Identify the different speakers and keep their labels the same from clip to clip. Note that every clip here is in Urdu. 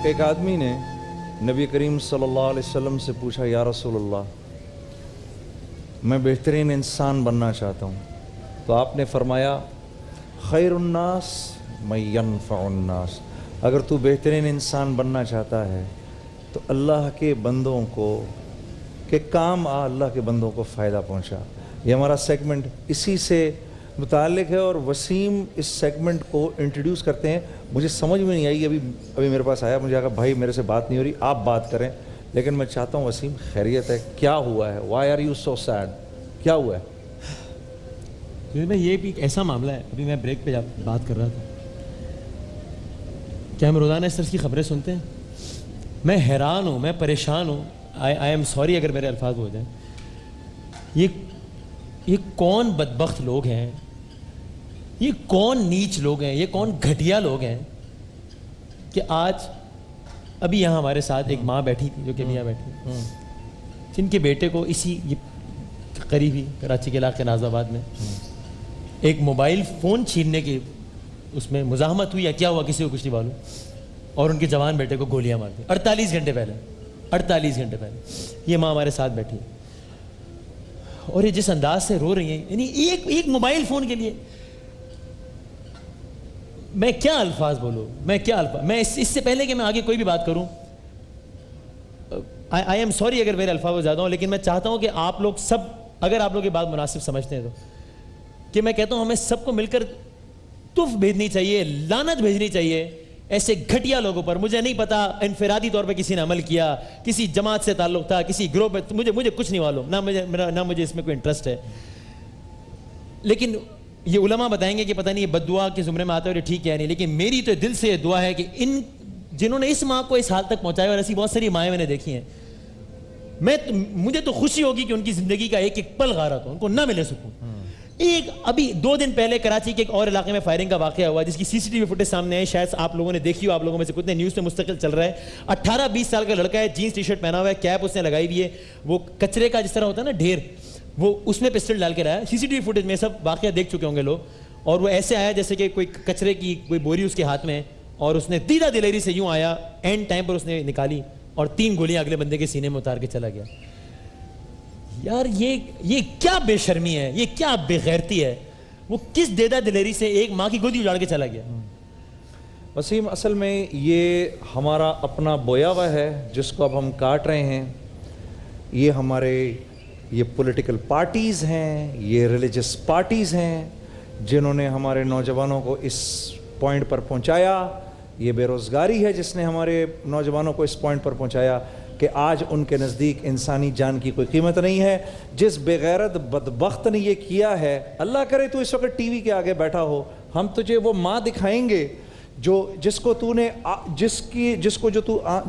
Speaker 1: ایک آدمی نے نبی کریم صلی اللہ علیہ وسلم سے پوچھا یا رسول اللہ میں بہترین انسان بننا چاہتا ہوں، تو آپ نے فرمایا خیر الناس من ینفع الناس، اگر تو بہترین انسان بننا چاہتا ہے تو اللہ کے بندوں کو کہ کام آ، اللہ کے بندوں کو فائدہ پہنچا۔ یہ ہمارا سیگمنٹ اسی سے متعلق ہے اور وسیم اس سیگمنٹ کو انٹروڈیوس کرتے ہیں۔ مجھے سمجھ میں نہیں آئی، ابھی میرے پاس آیا، مجھے کہا بھائی میرے سے بات نہیں ہو رہی، آپ بات کریں، لیکن میں چاہتا ہوں وسیم خیریت ہے؟ کیا ہوا ہے؟ Why are you so sad? کیا ہوا ہے؟
Speaker 2: میں یہ بھی ایک ایسا معاملہ ہے، ابھی میں بریک پہ بات کر رہا تھا، کیا ہم روزانہ اس طرح کی خبریں سنتے ہیں؟ میں حیران ہوں، میں پریشان ہوں، آئی ایم سوری اگر میرے الفاظ ہو جائیں، یہ کون بدبخت لوگ ہیں، یہ کون نیچ لوگ ہیں، یہ کون گھٹیا لوگ ہیں کہ آج ابھی یہاں ہمارے ساتھ ایک ماں بیٹھی تھی جو کہ یہاں بیٹھی، جن کے بیٹے کو اسی قریبی کراچی کے علاقے ناز آباد میں ایک موبائل فون چھیننے کی اس میں مزاحمت ہوئی یا کیا ہوا کسی کو کچھ نہیں معلوم، اور ان کے جوان بیٹے کو گولیاں مار دی 48 گھنٹے پہلے یہ ماں ہمارے ساتھ بیٹھی ہے، اور یہ جس انداز سے رو رہی ہیں، یعنی ایک موبائل فون کے لیے میں کیا الفاظ بولوں، میں اس سے پہلے کہ میں آگے کوئی بھی بات کروں، آئی ایم سوری اگر میرے الفاظ زیادہ ہوں، لیکن میں چاہتا ہوں کہ آپ لوگ سب، اگر آپ لوگ یہ بات مناسب سمجھتے ہیں تو، کہ میں کہتا ہوں ہمیں سب کو مل کر تف بھیجنی چاہیے، لعنت بھیجنی چاہیے ایسے گھٹیا لوگوں پر۔ مجھے نہیں پتا انفرادی طور پہ کسی نے عمل کیا، کسی جماعت سے تعلق تھا، کسی گروہ پہ، مجھے کچھ نہیں معلوم، نہ مجھے اس میں کوئی انٹرسٹ ہے، لیکن یہ علماء بتائیں گے کہ پتہ نہیں یہ بد دعا کے زمرے میں آتا ہے اور ٹھیک ہے نہیں، لیکن میری تو دل سے یہ دعا ہے کہ ان جنہوں نے اس ماں کو اس حال تک پہنچایا، اور ایسی بہت ساری مائیں میں نے دیکھی ہیں، مجھے تو خوشی ہوگی کہ ان کی زندگی کا ایک ایک پل غارت ہو، ان کو نہ ملے سکون۔ ایک ابھی 2 دن پہلے کراچی کے ایک اور علاقے میں فائرنگ کا واقعہ ہوا جس کی سی سی ٹی وی فوٹیج سامنے ہے، شاید آپ لوگوں نے دیکھی ہو، آپ لوگوں میں سے کتنے نیوز پہ مستقل چل رہا ہے۔ 18-20 سال کا لڑکا ہے، جینس ٹی شرٹ پہنا ہوا ہے، کیپ اس نے لگائی ہوئی ہے، وہ کچرے کا جس طرح ہوتا ہے نا ڈھیر، وہ اس میں پسٹل ڈال کے رہا ہے۔ سی سی ٹی وی فوٹیج میں سب واقعہ دیکھ چکے ہوں گے لوگ، اور وہ ایسے آیا جیسے کہ کوئی کچرے کی کوئی بوری اس کے ہاتھ میں ہے، اور اس نے دیدہ دلیری سے یوں آیا، اینڈ ٹائم پر اس نے نکالی اور 3 گولیاں اگلے بندے کے سینے میں اتار کے چلا گیا۔ یار یہ کیا بے شرمی ہے، یہ کیا بے غیرتی ہے، وہ کس دیدہ دلیری سے ایک ماں کی گودی اجاڑ کے چلا گیا۔
Speaker 1: وسیم اصل میں یہ ہمارا اپنا بویا ہوا ہے جس کو اب ہم کاٹ رہے ہیں، یہ ہمارے یہ پولیٹیکل پارٹیز ہیں، یہ ریلیجس پارٹیز ہیں جنہوں نے ہمارے نوجوانوں کو اس پوائنٹ پر پہنچایا، یہ بے روزگاری ہے جس نے ہمارے نوجوانوں کو اس پوائنٹ پر پہنچایا کہ آج ان کے نزدیک انسانی جان کی کوئی قیمت نہیں ہے۔ جس بغیرت بدبخت نے یہ کیا ہے، اللہ کرے تو اس وقت ٹی وی کے آگے بیٹھا ہو، ہم تجھے وہ ماں دکھائیں گے جس کو تو نے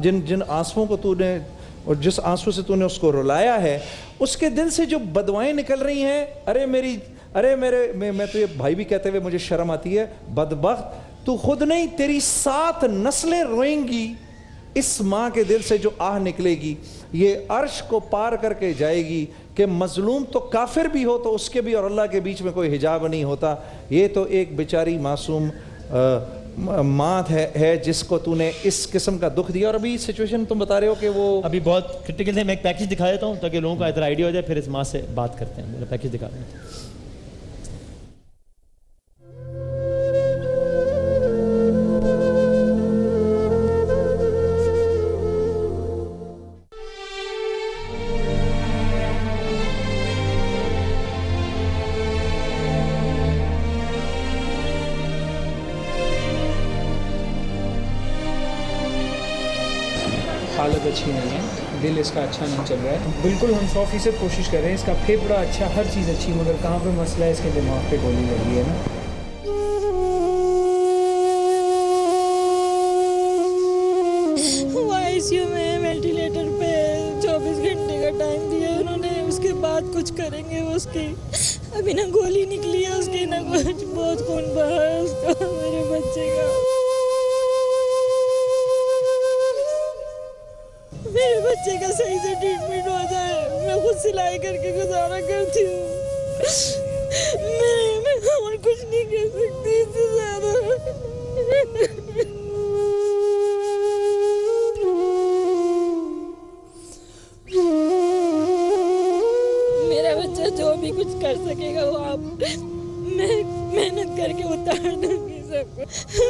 Speaker 1: جن آنسوؤں کو تو نے اور جس آنسو سے تو نے اس کو رلایا ہے، اس کے دل سے جو بدوائیں نکل رہی ہیں، میں تو یہ بھائی بھی کہتے ہوئے مجھے شرم آتی ہے، بدبخت تو خود نہیں، تیری 7 نسلیں روئیں گی اس ماں کے دل سے جو آہ نکلے گی، یہ عرش کو پار کر کے جائے گی کہ مظلوم تو کافر بھی ہو تو اس کے بھی اور اللہ کے بیچ میں کوئی حجاب نہیں ہوتا۔ یہ تو ایک بیچاری معصوم ماں ہے جس کو تو نے اس قسم کا دکھ دیا، اور ابھی سچویشن تم بتا رہے ہو کہ وہ
Speaker 2: ابھی بہت کرٹیکل ہے۔ میں ایک پیکیج دکھا دیتا ہوں تاکہ لوگوں کا اتنا آئیڈیا ہو جائے، پھر اس ماں سے بات کرتے ہیں۔ میرا پیکیج دکھا دیں۔
Speaker 3: حالت اچھی نہیں ہے، دل اس کا اچھا نہیں چل رہا ہے، بالکل ہم 100% کوشش کر رہے ہیں، اس کا پھیپھڑا اچھا، ہر چیز اچھی، مگر کہاں پہ مسئلہ ہے، اس کے دماغ پہ گولی لگی ہے نا۔
Speaker 4: وہ آئی سی یو میں وینٹیلیٹر پہ 24 گھنٹے کا ٹائم دیا انہوں نے، اس کے بعد کچھ کریں گے۔ اس کی ابھی نہ گولی نکلی ہے اس کی، نہ کچھ، بہت خون بہا ہے اس کا، میرے بچے کا۔ میرے بچے کا صحیح سے ٹریٹمنٹ ہو جائے، میں خود سلائی کر کے گزارا کرتی ہوں، میں اور کچھ نہیں کر سکتی اس سے زیادہ۔ میں محنت کر کے اتار دوں گی سب کو.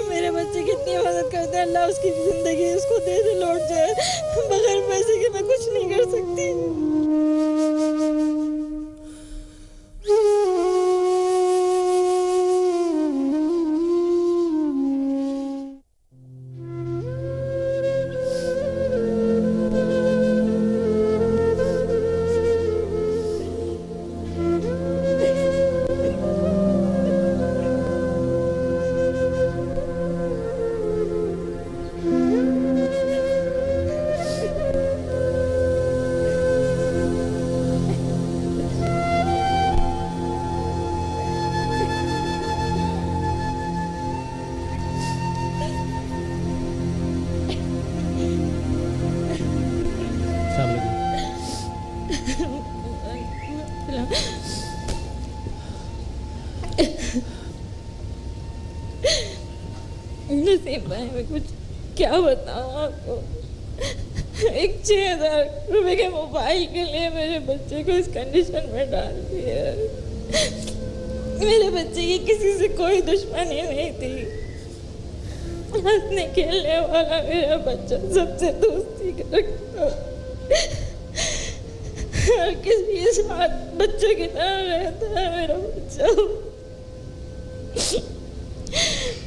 Speaker 4: میرے بچے کتنی مدد کرتے ہیں, اللہ اس کی زندگی اس کو دے دے لوٹ جائے. بغیر پیسے کے میں کچھ نہیں کر سکتی. نصیب بھائی میں کچھ کیا بتاؤں آپ کو. ایک 6,000 روپے کے موبائل کے لیے میرے بچے کو اس کنڈیشن میں ڈال دیا. میرے بچے کی کسی سے کوئی دشمنی نہیں تھی. ہنسنے کھیلنے والا میرا بچہ سب سے دوستی کرتا, ہر کسی کے ساتھ بچے کی طرح رہتا ہے میرا بچہ.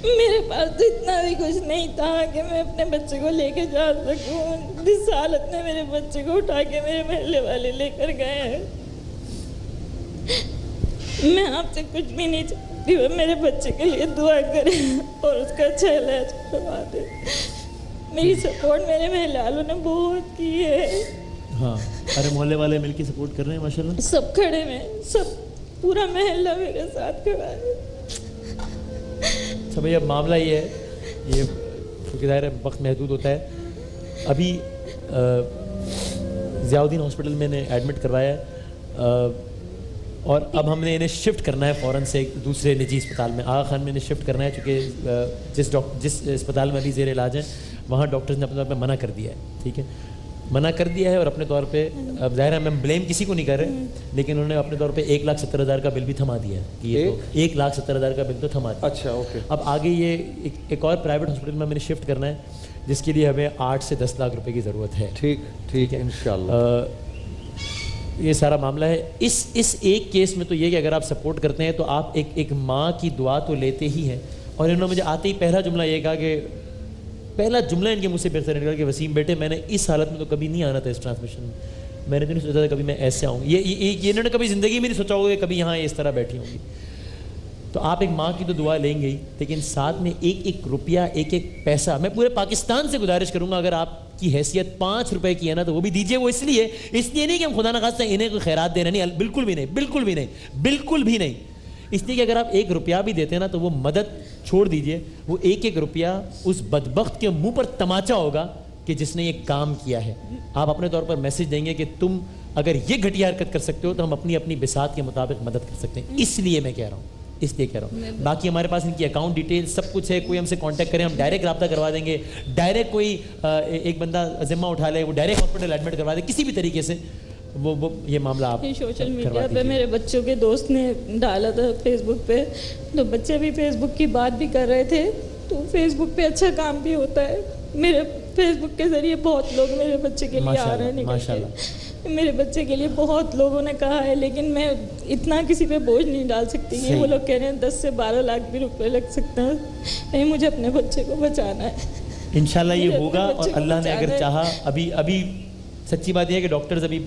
Speaker 4: میرے پاس تو اتنا بھی کچھ نہیں تھا کہ میں اپنے بچے کو لے کے جا سکوں. جس حالت میں میرے بچے کو اٹھا کے میرے محلے والے لے کر گئے ہیں, میں آپ سے کچھ بھی نہیں چاہتی. میرے بچے کے لیے دعا کریں اور اس کا اچھا علاج کروا دیں. میری سپورٹ میرے محلے والوں نے بہت کی ہے.
Speaker 2: ہاں, ارے محلے والے مل کے سپورٹ کر رہے ہیں ماشاءاللہ.
Speaker 4: سب کھڑے ہیں, سب پورا محلہ میرے ساتھ کھڑا ہے.
Speaker 2: اچھا بھائی, اب معاملہ یہ ہے, یہ کیونکہ ظاہر ہے وقت محدود ہوتا ہے. ابھی ضیاء الدین ہاسپٹل میں نے ایڈمٹ کروایا ہے اور اب ہم نے انہیں شفٹ کرنا ہے فوراً سے دوسرے نجی اسپتال میں, آغا خان میں انہیں شفٹ کرنا ہے, چونکہ جس اسپتال میں ابھی زیر علاج ہیں وہاں ڈاکٹرز نے اپنے طور پہ منع کر دیا ہے. ٹھیک ہے, منع کر دیا ہے اور اپنے طور پہ, اب ظاہر ہے ہم بلیم کسی کو نہیں کر رہے, لیکن انہوں نے اپنے طور پہ 1,70,000 کا بل بھی تھما دیا ہے کہ یہ تو 1,70,000 کا بل تو تھما دیا.
Speaker 1: اچھا اوکے.
Speaker 2: اب آگے یہ ایک اور پرائیویٹ ہاسپٹل میں نے شفٹ کرنا ہے جس کے لیے ہمیں 8 سے 10 لاکھ روپے کی ضرورت ہے.
Speaker 1: ٹھیک ہے انشاءاللہ.
Speaker 2: یہ سارا معاملہ ہے. اس ایک کیس میں تو یہ کہ اگر آپ سپورٹ کرتے ہیں تو آپ ایک ماں کی دعا تو لیتے ہی ہیں. اور انہوں نے مجھے آتے ہی پہلا جملہ یہ کہا کہ پہلا جملہ ان کے منہ سے بہتر نکلا کہ وسیم بیٹے میں نے اس حالت میں تو کبھی نہیں آنا تھا اس ٹرانسمیشن میں, میں نے تو نہیں سوچا تھا کبھی میں ایسے آؤں. یہ انہوں نے کبھی زندگی میں نہیں سوچا ہوگا کہ کبھی یہاں اس طرح بیٹھی ہوں گی. تو آپ ایک ماں کی تو دعا لیں گے ہی, لیکن ساتھ میں ایک روپیہ ایک پیسہ میں پورے پاکستان سے گزارش کروں گا, اگر آپ کی حیثیت 5 روپے کی ہے نا تو وہ بھی دیجیے. وہ اس لیے نہیں کہ ہم خدا نخواستہ انہیں کوئی خیرات دینا, نہیں, بالکل بھی نہیں, بالکل بھی نہیں, بالکل بھی نہیں. اس لیے کہ اگر آپ 1 روپیہ بھی دیتے ہیں نا تو وہ مدد چھوڑ دیجئے, وہ 1 روپیہ اس بدبخت کے منہ پر تماچا ہوگا کہ جس نے یہ کام کیا ہے. آپ اپنے طور پر میسج دیں گے کہ تم اگر یہ گھٹیا حرکت کر سکتے ہو تو ہم اپنی بساط کے مطابق مدد کر سکتے ہیں. اس لیے میں کہہ رہا ہوں, باقی ہمارے پاس ان کی اکاؤنٹ ڈیٹیل سب کچھ ہے. کوئی ہم سے کانٹیکٹ کریں, ہم ڈائریکٹ رابطہ کروا دیں گے. ڈائریکٹ کوئی ایک بندہ ذمہ اٹھا لے, وہ ڈائریکٹ ہاسپٹل ایڈمٹ کروا دے, کسی بھی طریقے سے وہ یہ معاملہ آپ
Speaker 4: سوشل میڈیا پہ میرے بچوں کے دوست نے ڈالا تھا فیس بک پہ, تو بچے بھی فیس بک کی بات بھی کر رہے تھے. تو فیس بک پہ اچھا کام بھی ہوتا ہے. میرے فیس بک کے ذریعے بہت لوگ میرے بچے کے لیے آ رہے ہیں نکل. میرے بچے کے لیے بہت لوگوں نے کہا ہے, لیکن میں اتنا کسی پہ بوجھ نہیں ڈال سکتی. وہ لوگ کہہ رہے ہیں 10 سے 12 لاکھ بھی روپے لگ سکتے ہیں. نہیں, مجھے اپنے بچے کو بچانا ہے.
Speaker 2: انشاءاللہ یہ ہوگا, اور اللہ نے اگر چاہا. ابھی سچی بات یہ ہے کہ ڈاکٹرز ابھی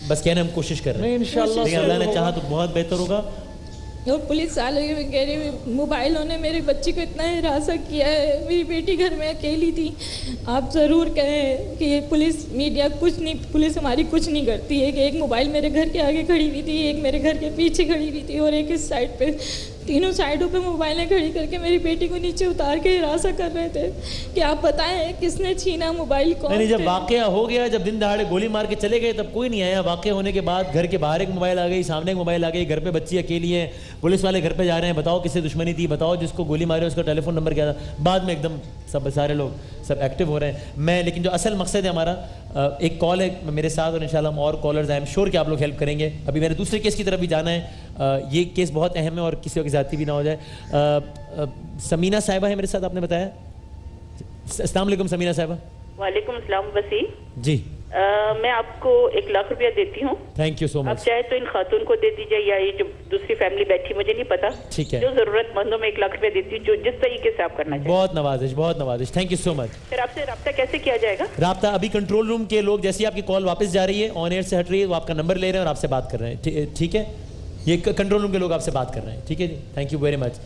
Speaker 2: بس کہنا ہم کوشش کر رہے ہیں انشاءاللہ, لیکن اللہ نے چاہا تو بہت بہتر ہوگا.
Speaker 4: اور پولیس والے کہہ رہی موبائلوں نے میری بچی کو اتنا ہراساں کیا ہے. میری بیٹی گھر میں اکیلی تھی. آپ ضرور کہیں کہ یہ پولیس میڈیا کچھ نہیں, پولیس ہماری کچھ نہیں کرتی ہے. کہ ایک موبائل میرے گھر کے آگے کھڑی ہوئی تھی, ایک میرے گھر کے پیچھے کھڑی ہوئی تھی, اور ایک اس سائڈ پہ. تینوں سائڈوں پہ موبائلیں کھڑی کر کے میری بیٹی کو نیچے اتار کے ہراساں کر رہے تھے. کہ آپ بتائیں کس نے چھینا موبائل کو.
Speaker 2: نہیں, جب واقعہ ہو گیا, جب دن دہاڑے گولی مار کے چلے گئے تب کوئی نہیں آیا. واقعہ ہونے کے بعد گھر کے باہر ایک موبائل آ گئی, سامنے ایک موبائل آ گئی, گھر پہ بچی اکیلی ہے, پولیس والے گھر پہ جا رہے ہیں, بتاؤ کس سے دشمنی تھی, بتاؤ جس کو گولی ماری اس کا ٹیلی فون نمبر کیا تھا. بعد میں ایک دم سب سارے لوگ سب ایکٹیو ہو رہے ہیں. میں لیکن جو اصل مقصد ہے ہمارا, ایک کال ہے میرے ساتھ اور انشاءاللہ ہم اور کالرز آئی ایم شیور کہ آپ لوگ ہیلپ کریں گے. ابھی میں نے دوسرے کیس کی طرف بھی جانا ہے, یہ کیس بہت اہم ہے اور کسی کی زیادتی بھی نہ ہو جائے. سمینہ صاحبہ ہے میرے ساتھ, آپ نے بتایا. السلام علیکم سمینہ صاحبہ.
Speaker 5: وعلیکم السلام وسیم
Speaker 2: جی.
Speaker 5: میں آپ کو 1 لاکھ روپیہ دیتی ہوں.
Speaker 2: تھینک یو سو مچ.
Speaker 5: آپ چاہے تو ان خاتون کو دے دیجیے یا یہ جو دوسری فیملی بیٹھی مجھے نہیں پتا,
Speaker 2: ٹھیک ہے,
Speaker 5: جو ضرورت مندوں میں 1 لاکھ روپیہ دیتی ہوں, جو جس طریقے سے آپ کرنا چاہیں.
Speaker 2: بہت نوازش, بہت نوازش, تھینک یو سو مچ.
Speaker 5: پھر آپ سے رابطہ کیسے کیا جائے گا؟
Speaker 2: رابطہ ابھی کنٹرول روم کے لوگ, جیسے آپ کی کال واپس جا رہی ہے آن ایئر سے ہٹ رہی ہے, وہ آپ کا نمبر لے رہے ہیں اور آپ سے بات کر رہے ہیں. ٹھیک ہے, یہ کنٹرول روم کے لوگ آپ سے بات کر رہے ہیں. ٹھیک ہے جی, تھینک یو ویری مچ.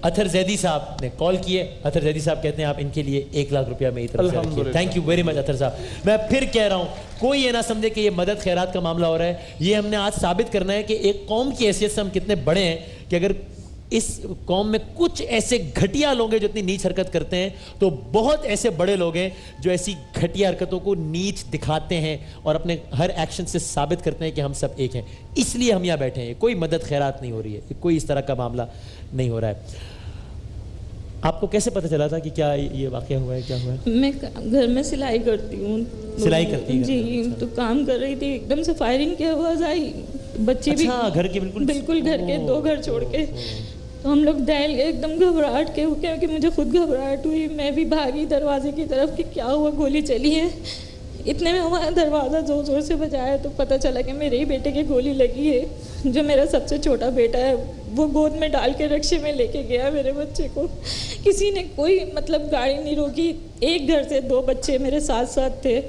Speaker 2: اطہر زیدی صاحب نے کال کی ہے. اطہر زیدی صاحب کہتے ہیں آپ ان کے لیے 1 لاکھ روپیہ میری طرف سے رکھیے. تھینک یو ویری مچ اطہر صاحب. میں پھر کہہ رہا ہوں, کوئی یہ نہ سمجھے کہ یہ مدد خیرات کا معاملہ ہو رہا ہے. یہ ہم نے آج ثابت کرنا ہے کہ ایک قوم کی حیثیت سے ہم کتنے بڑے ہیں, کہ اگر اس قوم میں کچھ ایسے گھٹیا لوگ ہیں جو اتنی نیچ حرکت کرتے ہیں, تو بہت ایسے بڑے لوگ ہیں جو ایسی گھٹیا حرکتوں کو نیچ دکھاتے ہیں اور اپنے ہر ایکشن سے ثابت کرتے ہیں کہ ہم سب ایک ہیں. اس لیے ہم یہاں بیٹھے ہیں. کوئی مدد خیرات نہیں ہو رہی ہے, کوئی اس طرح کا معاملہ نہیں ہو رہا ہے. آپ کو کیسے پتہ چلا تھا کہ کیا یہ واقعہ ہوا ہے, کیا ہوا ہے؟
Speaker 4: میں گھر میں سلائی کرتی ہوں.
Speaker 2: سلائی کرتی ہیں؟
Speaker 4: جی, تو کام کر رہی تھی, ایک دم سے فائرنگ کی آواز آئی. بچے بھی
Speaker 2: گھر کے
Speaker 4: بالکل گھر کے 2 گھر چھوڑ کے. تو ہم لوگ ڈائل ایک دم گھبراہٹ کے, کیونکہ مجھے خود گھبراہٹ ہوئی. میں بھی بھاگی دروازے کی طرف کہ کیا ہوا, گولی چلی ہے. اتنے میں ہمارا دروازہ زور زور سے بجایا تو پتہ چلا کہ میرے ہی بیٹے کی گولی لگی ہے. جو میرا سب سے چھوٹا بیٹا ہے وہ گود میں ڈال کے رکشے میں لے کے گیا میرے بچے کو. کسی نے کوئی مطلب گاڑی نہیں روکی. ایک گھر سے 2 بچے میرے ساتھ ساتھ تھے,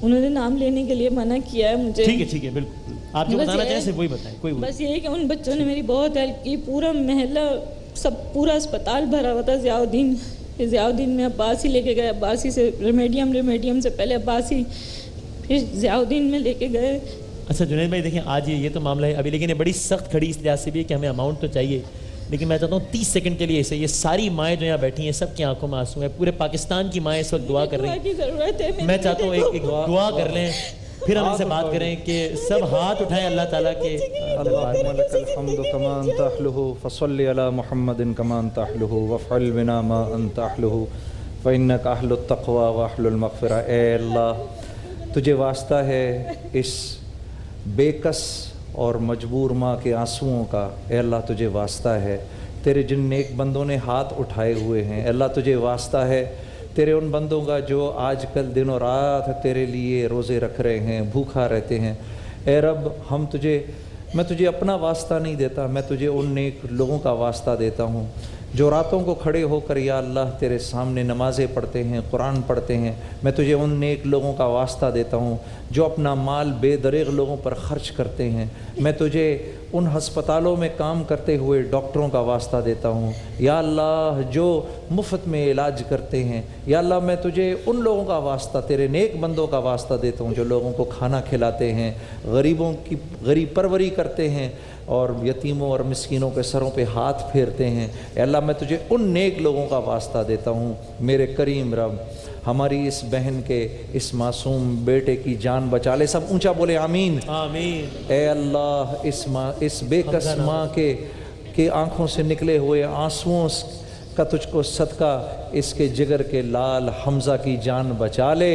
Speaker 4: انہوں نے نام لینے کے لیے منع کیا ہے مجھے.
Speaker 2: ٹھیک ہے بالکل, آپ جو بتانا چاہیں صرف وہی بتائیں. کوئی
Speaker 4: بس یہ ہے کہ ان بچوں نے میری بہت ہیلپ کی. پورا محلہ, سب پورا اسپتال بھرا ہوا تھا. ضیاء الدین میں عباسی لے کے گئے, عباسی سے ریمیڈیم سے پہلے عباسی, پھر ضیاء الدین میں لے کے گئے.
Speaker 2: اچھا جنید بھائی دیکھیں, آج یہ تو معاملہ ہے ابھی, لیکن یہ بڑی سخت کھڑی اس لحاظ سے بھی ہے کہ ہمیں اماؤنٹ تو چاہیے, لیکن میں چاہتا ہوں 30 سیکنڈ کے لیے اسے, یہ ساری مائیں جو یہاں بیٹھی ہیں سب کی آنکھوں میں آنسو ہیں. پورے پاکستان کی مائیں اس وقت دعا کر رہی ہیں. میں چاہتا ہوں ایک دعا کر لیں, پھر ہم ان سے بات کریں کہ سب ہاتھ اٹھائیں اللہ تعالیٰ کے.
Speaker 1: اللہم لک الحمد کما انت اہلہ فصل علی محمد کما انت اہلہ وافعل بنا ما انت اہلہ فانک اہل التقوی واہل المغفرہ. اے اللہ, تجھے واسطہ ہے اس بے کس اور مجبور ماں کے آنسوؤں کا. اے اللہ تجھے واسطہ ہے تیرے جن نیک بندوں نے ہاتھ اٹھائے ہوئے ہیں. اے اللہ تجھے واسطہ ہے تیرے ان بندوں کا جو آج کل دن و رات تیرے لیے روزے رکھ رہے ہیں, بھوکھا رہتے ہیں. اے رب, میں تجھے اپنا واسطہ نہیں دیتا, میں تجھے ان نیک لوگوں کا واسطہ دیتا ہوں جو راتوں کو کھڑے ہو کر یا اللہ تیرے سامنے نمازیں پڑھتے ہیں, قرآن پڑھتے ہیں. میں تجھے ان نیک لوگوں کا واسطہ دیتا ہوں جو اپنا مال بے دریغ لوگوں پر خرچ کرتے ہیں. میں تجھے ان ہسپتالوں میں کام کرتے ہوئے ڈاکٹروں کا واسطہ دیتا ہوں یا اللہ جو مفت میں علاج کرتے ہیں. یا اللہ میں تجھے ان لوگوں کا واسطہ, تیرے نیک بندوں کا واسطہ دیتا ہوں جو لوگوں کو کھانا کھلاتے ہیں, غریبوں کی غریب پروری کرتے ہیں اور یتیموں اور مسکینوں کے سروں پہ ہاتھ پھیرتے ہیں. اے اللہ میں تجھے ان نیک لوگوں کا واسطہ دیتا ہوں. میرے کریم رب, ہماری اس بہن کے اس معصوم بیٹے کی جان بچا لے. سب اونچا بولے آمین.
Speaker 2: آمین.
Speaker 1: اے اللہ اس بے کس ماں کے آنکھوں سے نکلے ہوئے آنسوؤں کا تجھ کو صدقہ اس کے جگر کے لال حمزہ کی جان بچا لے.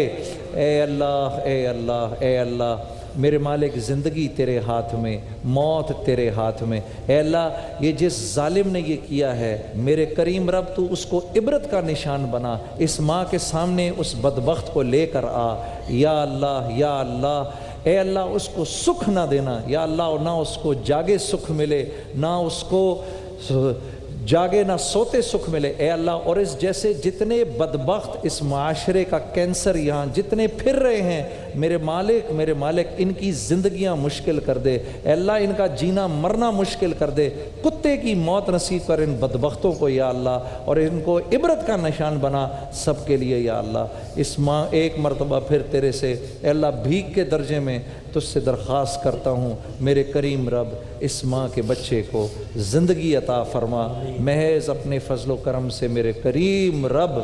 Speaker 1: اے اللہ اے اللہ اے اللہ, میرے مالک زندگی تیرے ہاتھ میں, موت تیرے ہاتھ میں. اے اللہ یہ جس ظالم نے یہ کیا ہے میرے کریم رب تو اس کو عبرت کا نشان بنا. اس ماں کے سامنے اس بدبخت کو لے کر آ یا اللہ یا اللہ. اے اللہ اس کو سکھ نہ دینا یا اللہ, نہ اس کو جاگے سکھ ملے, نہ اس کو جاگے نہ سوتے سکھ ملے. اے اللہ اور اس جیسے جتنے بدبخت اس معاشرے کا کینسر یہاں جتنے پھر رہے ہیں, میرے مالک ان کی زندگیاں مشکل کر دے. اے اللہ ان کا جینا مرنا مشکل کر دے. کتے کی موت نصیب کر ان بدبختوں کو یا اللہ, اور ان کو عبرت کا نشان بنا سب کے لیے یا اللہ. اس ماں ایک مرتبہ پھر تیرے سے اے اللہ بھیک کے درجے میں تجھ سے درخواست کرتا ہوں میرے کریم رب, اس ماں کے بچے کو زندگی عطا فرما. محض اپنے فضل و کرم سے میرے کریم رب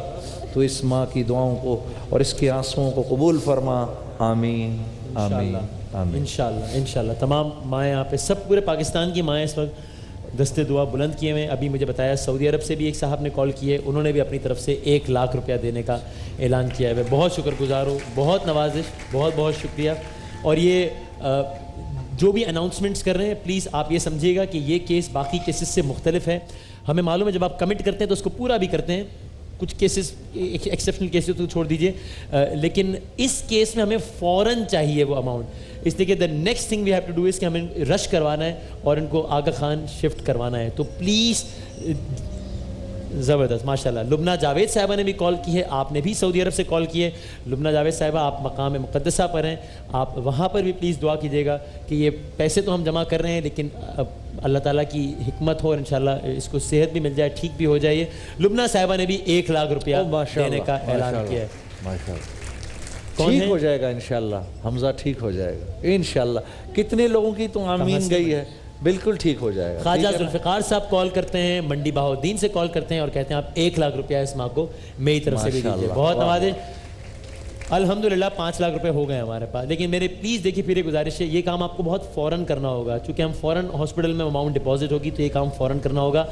Speaker 1: تو اس ماں کی دعاؤں کو اور اس کے آنسوؤں کو قبول فرما. آمین آمین آمین.
Speaker 2: انشاءاللہ تمام مائیں یہاں پہ, سب پورے پاکستان کی مائیں اس وقت دستے دعا بلند کیے ہوئے. ابھی مجھے بتایا سعودی عرب سے بھی ایک صاحب نے کال کی ہے, انہوں نے بھی اپنی طرف سے 1 لاکھ روپیہ دینے کا اعلان کیا ہے. بہت شکر گزار ہوں, بہت نوازش, بہت بہت شکریہ. اور یہ جو بھی اناؤنسمنٹس کر رہے ہیں پلیز آپ یہ سمجھیے گا کہ یہ کیس باقی کیسز سے مختلف ہے. ہمیں معلوم ہے جب آپ کمٹ کرتے ہیں تو اس کو پورا بھی کرتے ہیں, کچھ کیسز ایکسیپشنل کیسز تو چھوڑ دیجئے, لیکن اس کیس میں ہمیں فوراً چاہیے وہ اماؤنٹ, اس لیے کہ the next thing we have to do is کہ ہمیں رش کروانا ہے اور ان کو آغا خان شفٹ کروانا ہے. تو پلیز زبردست ماشاء اللہ. لبنہ جاوید صاحبہ نے بھی کال کی ہے, آپ نے بھی سعودی عرب سے کال کی ہے. لبنہ جاوید صاحبہ آپ مقام مقدسہ پر ہیں, آپ وہاں پر بھی پلیز دعا کیجیے گا کہ یہ پیسے تو ہم جمع کر رہے ہیں لیکن اللہ تعالیٰ کی حکمت ہو اور انشاءاللہ اس کو صحت بھی مل جائے, ٹھیک بھی ہو جائے. لبنہ صاحبہ نے بھی 1 لاکھ روپیہ دینے کا اعلان کیا ہے.
Speaker 1: ٹھیک ہو جائے گا انشاءاللہ, حمزہ ٹھیک ہو جائے گا انشاءاللہ. کتنے لوگوں کی تو آمین گئی ہے, بالکل ٹھیک ہو جائے گا.
Speaker 2: خواجہ ذوالفقار صاحب کال کرتے ہیں, منڈی بہاؤالدین سے کال کرتے ہیں اور کہتے ہیں آپ 1 لاکھ روپیہ اس ماں کو میری طرف سے بھی دیجیے. بہت نوازش. الحمدللہ 5 لاکھ روپے ہو گئے ہمارے پاس. لیکن میرے پلیز دیکھیے پھر ایک گزارش ہے, یہ کام آپ کو بہت فوراً کرنا ہوگا, چونکہ ہم فوراً ہاسپٹل میں اماؤنٹ ڈپازٹ ہوگی تو یہ کام فوراً کرنا ہوگا.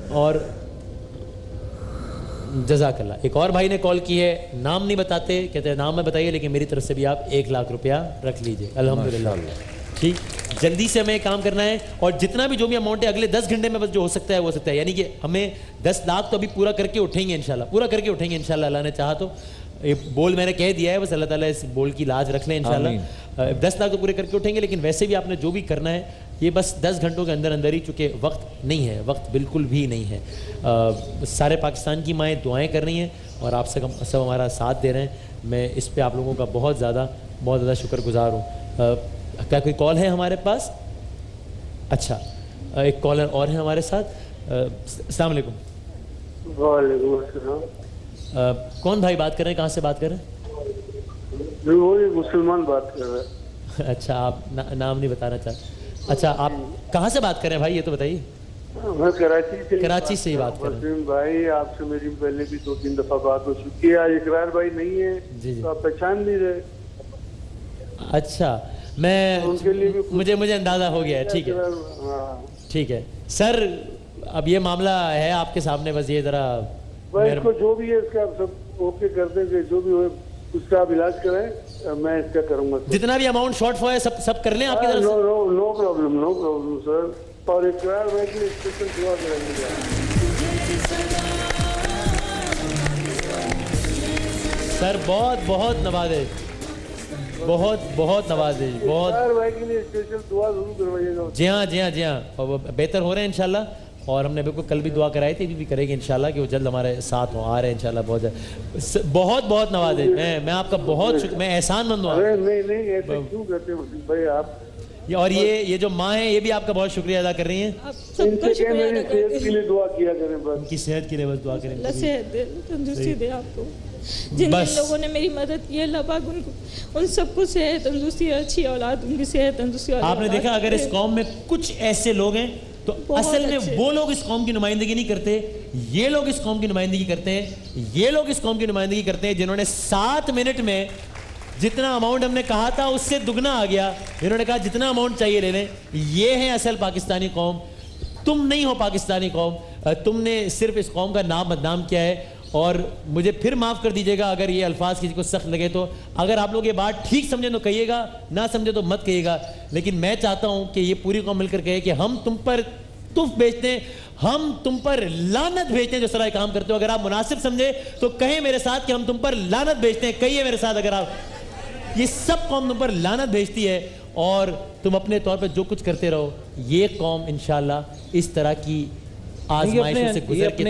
Speaker 2: اور جزاک اللہ. ایک اور بھائی نے کال کی ہے, نام نہیں بتاتے, کہتے ہیں نام میں بتائیے لیکن میری طرف سے بھی آپ 1 لاکھ روپیہ رکھ لیجیے. الحمدللہ. ٹھیک, جلدی سے ہمیں کام کرنا ہے اور جتنا بھی جو بھی اماؤنٹ ہے اگلے 10 گھنٹے میں بس جو ہو سکتا ہے وہ ہو سکتا ہے. یعنی کہ ہمیں 10 لاکھ تو ابھی پورا کر کے اٹھیں گے انشاءاللہ, پورا کر کے اٹھیں گے انشاءاللہ, اللہ نے چاہا تو. یہ بول میں نے کہہ دیا ہے, بس اللہ تعالیٰ اس بول کی لاج رکھ لیں انشاءاللہ. 10 لاکھ تو پورے کر کے اٹھیں گے, لیکن ویسے بھی آپ نے جو بھی کرنا ہے یہ بس 10 گھنٹوں کے اندر اندر ہی, چونکہ وقت نہیں ہے, وقت بالکل بھی نہیں ہے. سارے پاکستان کی مائیں دعائیں کر رہی ہیں اور آپ سب ہمارا ساتھ دے رہے ہیں. میں اس پہ آپ لوگوں کا بہت زیادہ شکر گزار ہوں. کیا کوئی کال ہے ہمارے پاس؟ اچھا, ایک کالر اور ہیں ہمارے ساتھ. السلام علیکم.
Speaker 6: وعلیکم السلام.
Speaker 2: کون بھائی بات کر رہے ہیں, کہاں سے بات کر رہے ہیں؟
Speaker 6: وہی مسلمان بات کر رہے ہیں.
Speaker 2: اچھا, آپ نام نہیں بتانا چاہتے. اچھا, آپ کہاں سے بات کر رہے ہیں بھائی, یہ تو بتائیے.
Speaker 6: میں
Speaker 2: کراچی سے ہی بات کر رہے ہیں.
Speaker 6: بھائی آپ سے میری پہلے بھی 2-3 دفعہ بات ہو چکی ہے. آج اقرار بھائی نہیں ہے تو آپ پہچان نہیں رہے.
Speaker 2: اچھا, میں مجھے اندازہ ہو گیا ہے. ٹھیک ہے, ٹھیک ہے سر, اب یہ معاملہ ہے آپ کے سامنے, بس یہ ذرا
Speaker 6: اس کو جو بھی ہے اس کا سب اوکے کر دیں گے, جو بھی ہوئے اس کا آپ علاج کریں, میں اس کا کروں گا.
Speaker 2: جتنا بھی اماؤنٹ شارٹ فال ہے سب کر لیں آپ کی طرف سے.
Speaker 6: No problem sir. اور اقرار بھائی کی اسپیشل دعا کریں گے
Speaker 2: سر. بہت نوازش, بہت نوازش,
Speaker 6: اقرار بھائی کے لیے اسپیشل دعا ضرور کروائیے گا.
Speaker 2: جی ہاں, اور بہتر ہو رہے ہیں انشاءاللہ. اور ہم نے بالکل کل بھی دعا کرائی تھی, بھی کرے گی انشاءاللہ کہ وہ جلد ہمارے ساتھ ہوں, آ رہے ہیں انشاءاللہ. بہت نوازش. میں آپ کا بہت شکر, میں احسان مند ہوں.
Speaker 6: نہیں ایسے کیوں کرتے ہیں بھائی آپ.
Speaker 2: اور یہ جو ماں ہیں یہ بھی آپ کا بہت شکریہ ادا کر رہی ہیں.
Speaker 6: ان سے کہ میری صحت کے لیے دعا کیا کریں, بس
Speaker 2: ان کی صحت کے لیے بس دعا کریں.
Speaker 4: اللہ صحت دے, تندرستی دے آپ کو. جن لوگوں نے میری مدد کی, اللہ پاک ان سب کو صحت تندرستی, اچھی اولاد, ان کی صحت تندرستی.
Speaker 2: آپ نے دیکھا اگر اس قوم میں کچھ ایسے لوگ ہیں تو اصل میں وہ لوگ اس قوم کی نمائندگی نہیں کرتے, یہ لوگ اس قوم کی نمائندگی کرتے ہیں. یہ لوگ اس قوم کی نمائندگی کرتے ہیں جنہوں نے 7 منٹ میں جتنا اماؤنٹ ہم نے کہا تھا اس سے دگنا آ گیا, جنہوں نے کہا جتنا اماؤنٹ چاہیے لے لیں. یہ ہے اصل پاکستانی قوم. تم نہیں ہو پاکستانی قوم, تم نے صرف اس قوم کا نام بدنام کیا ہے. اور مجھے پھر معاف کر دیجیے گا اگر یہ الفاظ کسی کو سخت لگے تو. اگر آپ لوگ یہ بات ٹھیک سمجھیں تو کہیے گا, نہ سمجھے تو مت کہیے گا. لیکن میں چاہتا ہوں کہ یہ پوری قوم مل کر کہے کہ ہم تم پر تف بیچتے ہیں, ہم تم پر لعنت بھیجتے ہیں جو سارا کام کرتے ہو. اگر آپ مناسب سمجھے تو کہیں میرے ساتھ کہ ہم تم پر لعنت بھیجتے ہیں. کہیے میرے ساتھ اگر آپ, یہ سب قوم تم پر لعنت بھیجتی ہے اور تم اپنے طور پہ جو کچھ کرتے رہو. یہ قوم انشاءاللہ اس طرح کی آزمائشوں سے گزر کے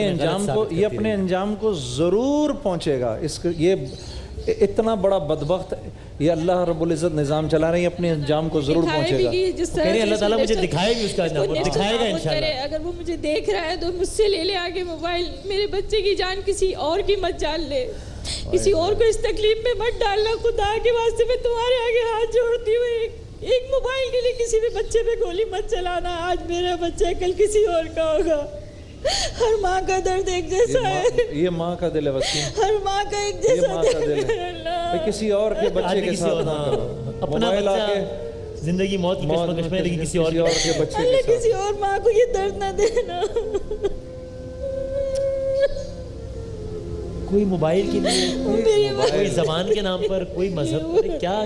Speaker 1: یہ اپنے انجام کو ضرور پہنچے گا. یہ اتنا بڑا بدبخت, یہ اللہ رب العزت نظام چلا رہے ہیں, اپنے انجام کو ضرور پہنچے گا.
Speaker 2: کہہ رہے ہیں اللہ تعالیٰ مجھے دکھائے گی اس کا انجام, دکھائے گا انشاءاللہ.
Speaker 4: اگر وہ مجھے دیکھ رہا ہے تو مجھ سے لے لے آگے موبائل. میرے بچے کی جان کسی اور کی مت جان لے, کسی اور کو اس تکلیف میں مت ڈالنا. خدا کے واسطے میں تمہارے آگے ہاتھ جوڑتی ہوں, ایک موبائل کے لیے کسی بھی بچے پہ گولی مت چلانا. آج میرا بچہ کل کسی اور کا ہوگا. ہر ماں کا درد ایک جیسا ہے.
Speaker 1: یہ ماں کا دل ہے وسیم,
Speaker 4: ہر ماں کا ایک جیسا دل ہے.
Speaker 1: کسی اور کے بچے کے ساتھ نہ کرو.
Speaker 2: اپنا بچہ زندگی موت کی کشمکش میں، لیکن کسی اور
Speaker 1: کے بچے کے
Speaker 4: اللہ
Speaker 1: ساتھ.
Speaker 4: کسی اور ماں کو یہ درد نہ دینا.
Speaker 2: کوئی موبائل کے لیے، کوئی زبان کے نام پر، کوئی مذہب پر، کیا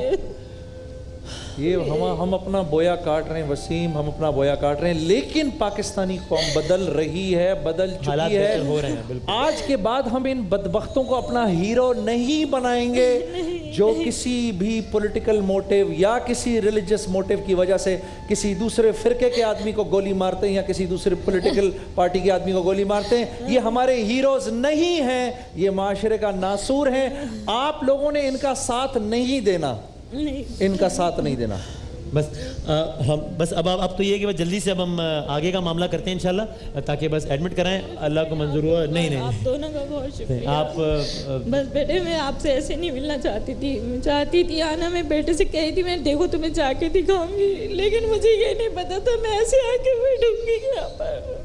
Speaker 1: یہ ہم اپنا بویا کاٹ رہے ہیں وسیم، ہم اپنا بویا کاٹ رہے ہیں، لیکن پاکستانی قوم بدل رہی ہے، بدل
Speaker 2: حالات
Speaker 1: چکی
Speaker 2: بہتر ہو رہے
Speaker 1: ہے.
Speaker 2: ہیں. بالکل
Speaker 1: آج کے بعد ہم ان بدبختوں کو اپنا ہیرو نہیں بنائیں گے جو کسی بھی پولیٹیکل موٹیو یا کسی ریلیجس موٹیو کی وجہ سے کسی دوسرے فرقے کے آدمی کو گولی مارتے ہیں یا کسی دوسرے پولیٹیکل پارٹی کے آدمی کو گولی مارتے ہیں. یہ ہمارے ہیروز نہیں ہیں، یہ معاشرے کا ناسور ہیں. آپ لوگوں نے ان کا ساتھ نہیں دینا، ان کا ساتھ نہیں دینا.
Speaker 2: بس ہم بس اب تو یہ کہ بس جلدی سے اب ہم آگے کا معاملہ کرتے ہیں انشاءاللہ، تاکہ بس ایڈمٹ کرائیں. اللہ کو منظور ہوا. نہیں
Speaker 4: آپ دونوں کا بہت شکریہ.
Speaker 2: آپ
Speaker 4: بس بیٹے میں آپ سے ایسے نہیں ملنا چاہتی تھی، میں چاہتی تھی آنا، میں بیٹے سے کہی تھی میں دیکھو تمہیں جا کے دکھاؤں گی، لیکن مجھے یہ نہیں پتا تھا میں ایسے آ کے بیٹھوں گی یہاں پر.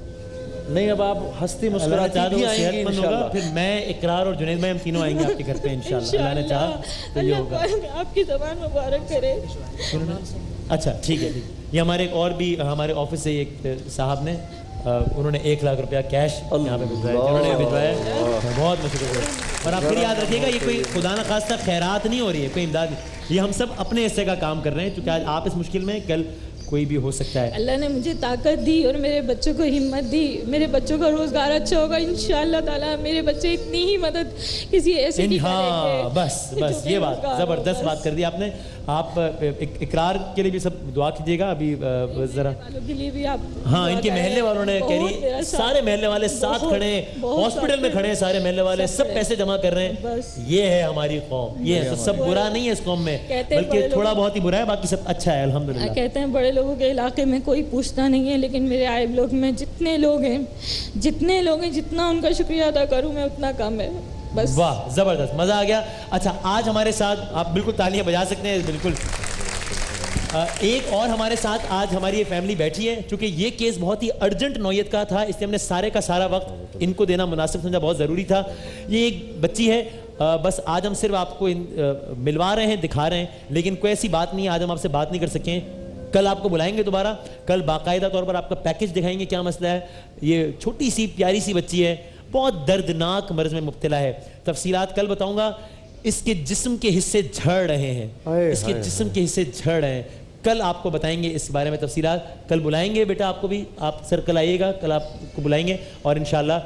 Speaker 1: نہیں اب آپ ہستی
Speaker 2: اللہ نے
Speaker 1: مسکراتی
Speaker 2: چاہا تو
Speaker 1: بھی
Speaker 2: وہ
Speaker 1: آئیں
Speaker 2: صحت
Speaker 1: گی
Speaker 2: مند ہوگا،
Speaker 1: انشاءاللہ.
Speaker 2: پھر میں، اقرار اور جنید میں ہم تینوں آئیں گے آپ کے گھر پہ انشاءاللہ. اللہ نے چاہا تو یہ ہوگا.
Speaker 4: اللہ آپ کی زبان مبارک کرے.
Speaker 2: اچھا ٹھیک ہے. یہ ہمارے ایک اور بھی ہمارے آفس سے ایک صاحب نے انہوں نے 1 لاکھ روپیہ کیش یہاں پہ بھجوایا، جنہوں نے بھجوایا. بہت مشکور ہے. اور آپ پھر یاد رکھیے گا یہ کوئی خدا نہ خواستہ خیرات نہیں ہو رہی ہے، کوئی امداد نہیں، یہ ہم سب اپنے حصے کا کام کر رہے ہیں، کیونکہ آج آپ اس مشکل میں، کل کوئی بھی ہو سکتا ہے.
Speaker 4: اللہ نے مجھے طاقت دی اور میرے بچوں کو ہمت دی، میرے بچوں کا روزگار اچھا ہوگا انشاءاللہ تعالیٰ. میرے بچے اتنی ہی مدد کسی ایسے نہیں کریں گے.
Speaker 2: ہاں بس یہ بات زبردست بات کر دی آپ نے. آپ اقرار کے لیے بھی سب دعا کیجیے گا. ابھی ذرا
Speaker 4: والوں کے لیے بھی آپ،
Speaker 2: ہاں ان کے محلے والوں نے کہہ رہی، سارے محلے والے ساتھ کھڑے ہیں، ہاسپٹل میں کھڑے ہیں سارے محلے والے، سب پیسے جمع کر رہے ہیں. یہ ہے ہماری قوم. یہ ہے سب برا نہیں ہے اس قوم میں، بلکہ تھوڑا بہت ہی برا ہے، باقی سب اچھا ہے الحمدللہ.
Speaker 4: کہتے ہیں بڑے لوگوں کے علاقے میں کوئی پوچھتا نہیں ہے، لیکن میرے آئے لوگ میں جتنے لوگ ہیں جتنا ان کا شکریہ ادا کروں میں اتنا کم ہے. بس
Speaker 2: واہ زبردست، مزہ آ گیا. اچھا آج ہمارے ساتھ آپ بالکل تالیاں بجا سکتے ہیں. بالکل ایک اور ہمارے ساتھ آج ہماری یہ فیملی بیٹھی ہے. چونکہ یہ کیس بہت ہی ارجنٹ نوعیت کا تھا، اس لیے ہم نے سارے کا سارا وقت ان کو دینا مناسب سمجھا، بہت ضروری تھا. یہ ایک بچی ہے، بس آج ہم صرف آپ کو ملوا رہے ہیں، دکھا رہے ہیں، لیکن کوئی ایسی بات نہیں ہے آج ہم آپ سے بات نہیں کر سکیں. کل آپ کو بلائیں گے دوبارہ، کل باقاعدہ طور پر آپ کا پیکج دکھائیں گے کیا مسئلہ ہے. یہ چھوٹی سی پیاری سی بچی ہے، بہت دردناک مرض میں مبتلا ہے. تفصیلات کل بتاؤں گا. اس کے جسم کے حصے جھڑ رہے ہیں، اس کے جسم کے حصے جھڑ رہے ہیں. کل آپ کو بتائیں گے اس بارے میں تفصیلات. کل بلائیں گے بیٹا آپ کو بھی، آپ سر کل آئیے گا، کل آپ کو بلائیں گے اور انشاءاللہ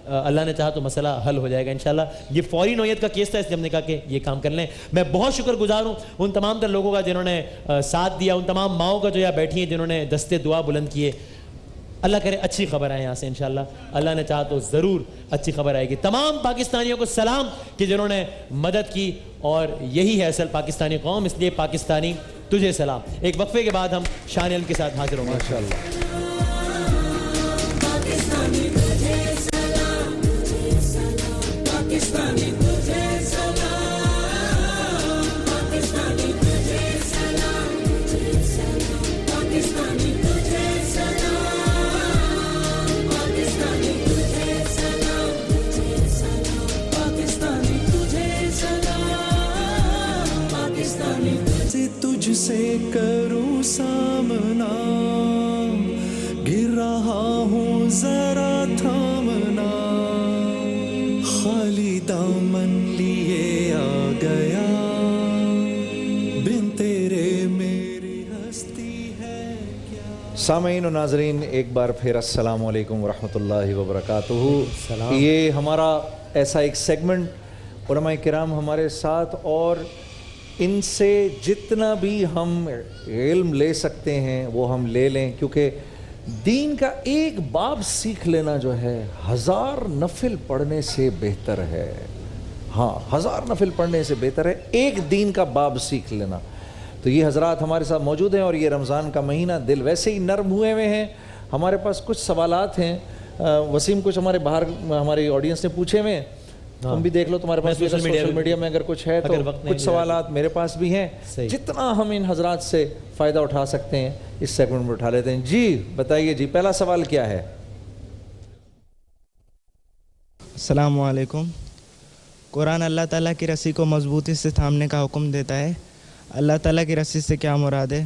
Speaker 2: اللہ نے چاہا تو مسئلہ حل ہو جائے گا انشاءاللہ. یہ فوری نوعیت کا کیس تھا، اس لیے ہم نے کہا کہ یہ کام کر لیں. میں بہت شکر گزار ہوں ان تمام تر لوگوں کا جنہوں نے ساتھ دیا، ان تمام ماؤں کا جو یہاں بیٹھی ہیں جنہوں نے دستے دعا بلند کیے. اللہ کرے اچھی خبر آئے یہاں سے انشاءاللہ. اللہ نے چاہا تو ضرور اچھی خبر آئے گی. تمام پاکستانیوں کو سلام کہ جنہوں نے مدد کی، اور یہی ہے اصل پاکستانی قوم، اس لیے پاکستانی تجھے سلام. ایک وقفے کے بعد ہم شان علم کے ساتھ حاضر ہوں گے انشاءاللہ.
Speaker 7: تجھ سے کروں سامنا، گر رہا ہوں ذرا تھامنا، خالی دامن لیے آ گیا، بن تیرے میری ہستی ہے کیا.
Speaker 1: سامعین و ناظرین ایک بار پھر السلام علیکم ورحمۃ اللہ وبرکاتہ. یہ ہمارا ایسا ایک سیگمنٹ، علماء کرام ہمارے ساتھ، اور ان سے جتنا بھی ہم علم لے سکتے ہیں وہ ہم لے لیں، کیونکہ دین کا ایک باب سیکھ لینا جو ہے 1000 نفل پڑھنے سے بہتر ہے. ہاں 1000 نفل پڑھنے سے بہتر ہے ایک دین کا باب سیکھ لینا. تو یہ حضرات ہمارے ساتھ موجود ہیں، اور یہ رمضان کا مہینہ، دل ویسے ہی نرم ہوئے ہوئے ہیں. ہمارے پاس کچھ سوالات ہیں، وسیم کچھ ہمارے باہر ہماری آڈینس نے پوچھے ہوئے ہیں، تم بھی دیکھ لو تمہارے پاس سوشل میڈیا میں اگر کچھ ہے تو کچھ سوالات میرے پاس بھی ہیں. جتنا ہم ان حضرات سے فائدہ اٹھا سکتے ہیں اس سیگمنٹ میں اٹھا لیتے ہیں. جی بتائیے جی، پہلا سوال کیا ہے؟
Speaker 8: السلام علیکم. قرآن اللہ تعالیٰ کی رسی کو مضبوطی سے تھامنے کا حکم دیتا ہے. اللہ تعالیٰ کی رسی سے کیا مراد ہے؟